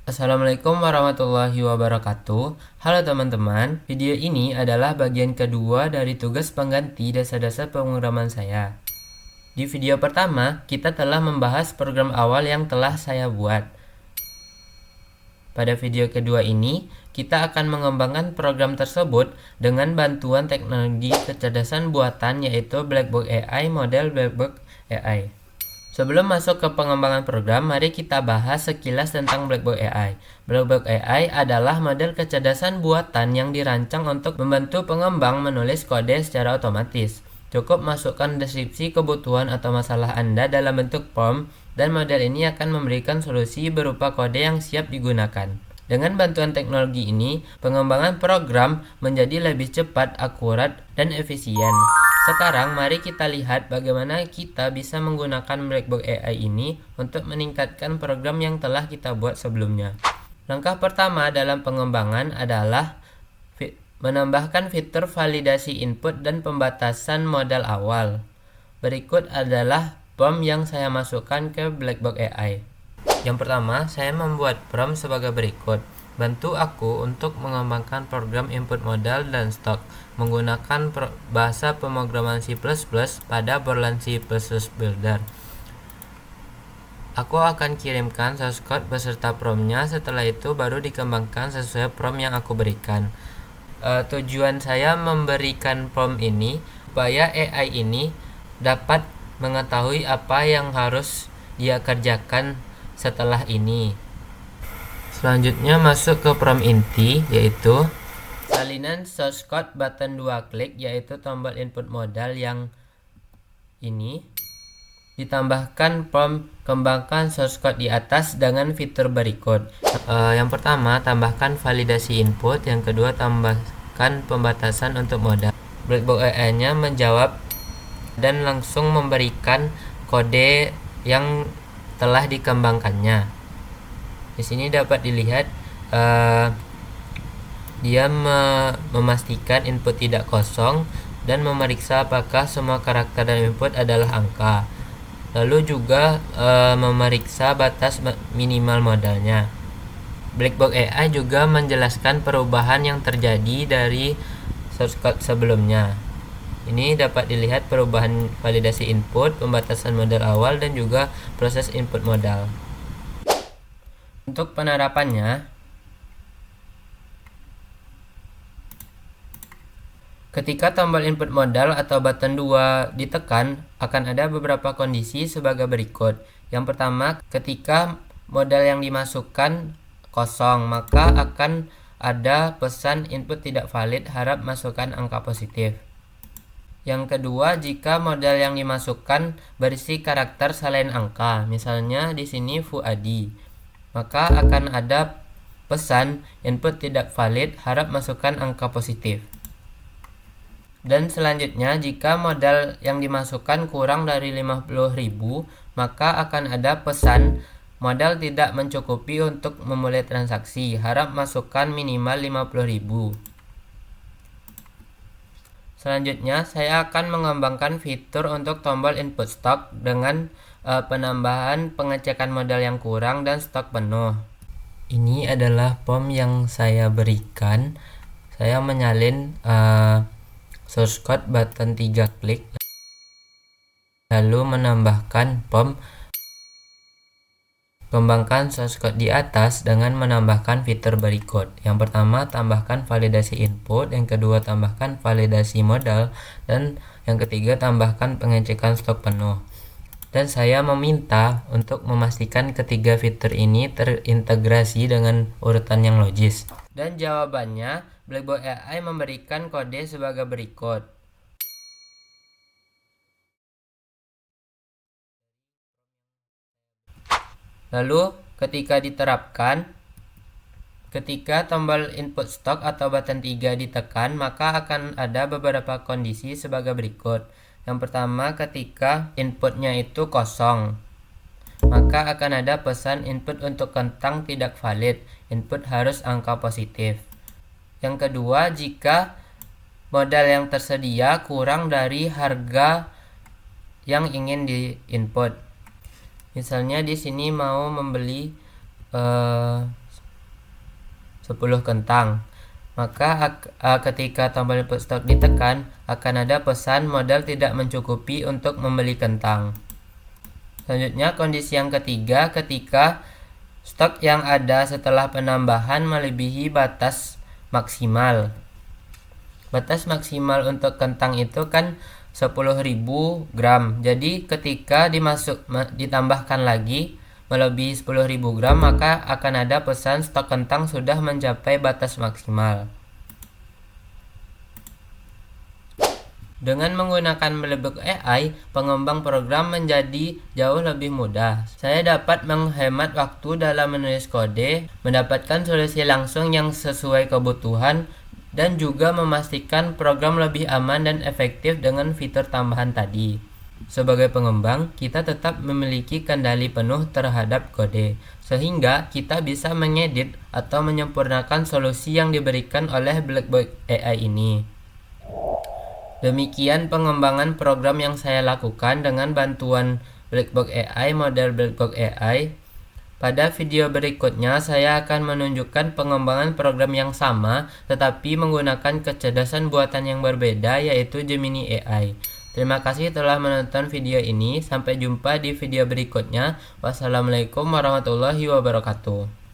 Assalamualaikum warahmatullahi wabarakatuh. Halo teman-teman, video ini adalah bagian kedua dari tugas pengganti dasar-dasar pemrograman saya. Di video pertama, kita telah membahas program awal yang telah saya buat. Pada video kedua ini, kita akan mengembangkan program tersebut dengan bantuan teknologi kecerdasan buatan yaitu Blackbox AI model Blackbox AI. Sebelum masuk ke pengembangan program, mari kita bahas sekilas tentang Blackbox AI. Blackbox AI adalah model kecerdasan buatan yang dirancang untuk membantu pengembang menulis kode secara otomatis. Cukup masukkan deskripsi kebutuhan atau masalah Anda dalam bentuk prompt, dan model ini akan memberikan solusi berupa kode yang siap digunakan. Dengan bantuan teknologi ini, pengembangan program menjadi lebih cepat, akurat, dan efisien. Sekarang mari kita lihat bagaimana kita bisa menggunakan Blackbox AI ini untuk meningkatkan program yang telah kita buat sebelumnya. Langkah pertama dalam pengembangan adalah menambahkan fitur validasi input dan pembatasan modal awal. Berikut adalah prompt yang saya masukkan ke Blackbox AI. Yang pertama, saya membuat prompt sebagai berikut. Bantu aku untuk mengembangkan program input modal dan stok menggunakan bahasa pemrograman C++ pada Borland C++ Builder. Aku akan kirimkan source code beserta promptnya, setelah itu baru dikembangkan sesuai prompt yang aku berikan. Tujuan saya memberikan prompt ini supaya AI ini dapat mengetahui apa yang harus dia kerjakan setelah ini. Selanjutnya masuk ke prompt inti, yaitu salinan source code button 2 klik, yaitu tombol input modal yang ini. Ditambahkan prompt kembangkan source code di atas dengan fitur berikut. Yang pertama, tambahkan validasi input. Yang kedua, tambahkan pembatasan untuk modal. Blackbox AI-nya menjawab dan langsung memberikan kode yang telah dikembangkannya. Di sini dapat dilihat dia memastikan input tidak kosong dan memeriksa apakah semua karakter dan input adalah angka. Lalu juga memeriksa batas minimal modalnya. Blackbox AI juga menjelaskan perubahan yang terjadi dari source code sebelumnya. Ini dapat dilihat perubahan validasi input, pembatasan modal awal, dan juga proses input modal. Untuk penerapannya, ketika tombol input modal atau button 2 ditekan, akan ada beberapa kondisi sebagai berikut. Yang pertama, ketika modal yang dimasukkan kosong, maka akan ada pesan input tidak valid, harap masukkan angka positif. Yang kedua, jika modal yang dimasukkan berisi karakter selain angka, misalnya di sini Fuadi, maka akan ada pesan input tidak valid, harap masukkan angka positif. Dan selanjutnya, jika modal yang dimasukkan kurang dari 50.000, maka akan ada pesan modal tidak mencukupi untuk memulai transaksi, harap masukkan minimal 50.000. Selanjutnya, saya akan mengembangkan fitur untuk tombol input stok dengan penambahan pengecekan modal yang kurang dan stok penuh. Ini adalah prompt yang saya berikan. Saya menyalin source code button 3 klik, lalu menambahkan prompt kembangkan source code di atas dengan menambahkan fitur berikut. Yang pertama, tambahkan validasi input. Yang kedua, tambahkan validasi modal. Dan yang ketiga, tambahkan pengecekan stok penuh. Dan saya meminta untuk memastikan ketiga fitur ini terintegrasi dengan urutan yang logis. Dan jawabannya, Blackbox AI memberikan kode sebagai berikut. Lalu ketika diterapkan, ketika tombol input stok atau button 3 ditekan, maka akan ada beberapa kondisi sebagai berikut. Yang pertama, ketika inputnya itu kosong, maka akan ada pesan input untuk kentang tidak valid, input harus angka positif. Yang kedua, jika modal yang tersedia kurang dari harga yang ingin di input. Misalnya di sini mau membeli 10 kentang. Maka ketika tombol input stok ditekan, akan ada pesan modal tidak mencukupi untuk membeli kentang. Selanjutnya kondisi yang ketiga, ketika stok yang ada setelah penambahan melebihi batas maksimal. Batas maksimal untuk kentang itu kan 10.000 gram. Jadi ketika ditambahkan lagi melebihi 10.000 gram, maka akan ada pesan stok kentang sudah mencapai batas maksimal. Dengan menggunakan Blackbox AI, pengembang program menjadi jauh lebih mudah. Saya dapat menghemat waktu dalam menulis kode, mendapatkan solusi langsung yang sesuai kebutuhan, dan juga memastikan program lebih aman dan efektif dengan fitur tambahan tadi. Sebagai pengembang, kita tetap memiliki kendali penuh terhadap kode, sehingga kita bisa mengedit atau menyempurnakan solusi yang diberikan oleh Blackbox AI ini. Demikian pengembangan program yang saya lakukan dengan bantuan Blackbox AI, model Blackbox AI. Pada video berikutnya, saya akan menunjukkan pengembangan program yang sama, tetapi menggunakan kecerdasan buatan yang berbeda, yaitu Gemini AI. Terima kasih telah menonton video ini. Sampai jumpa di video berikutnya. Wassalamualaikum warahmatullahi wabarakatuh.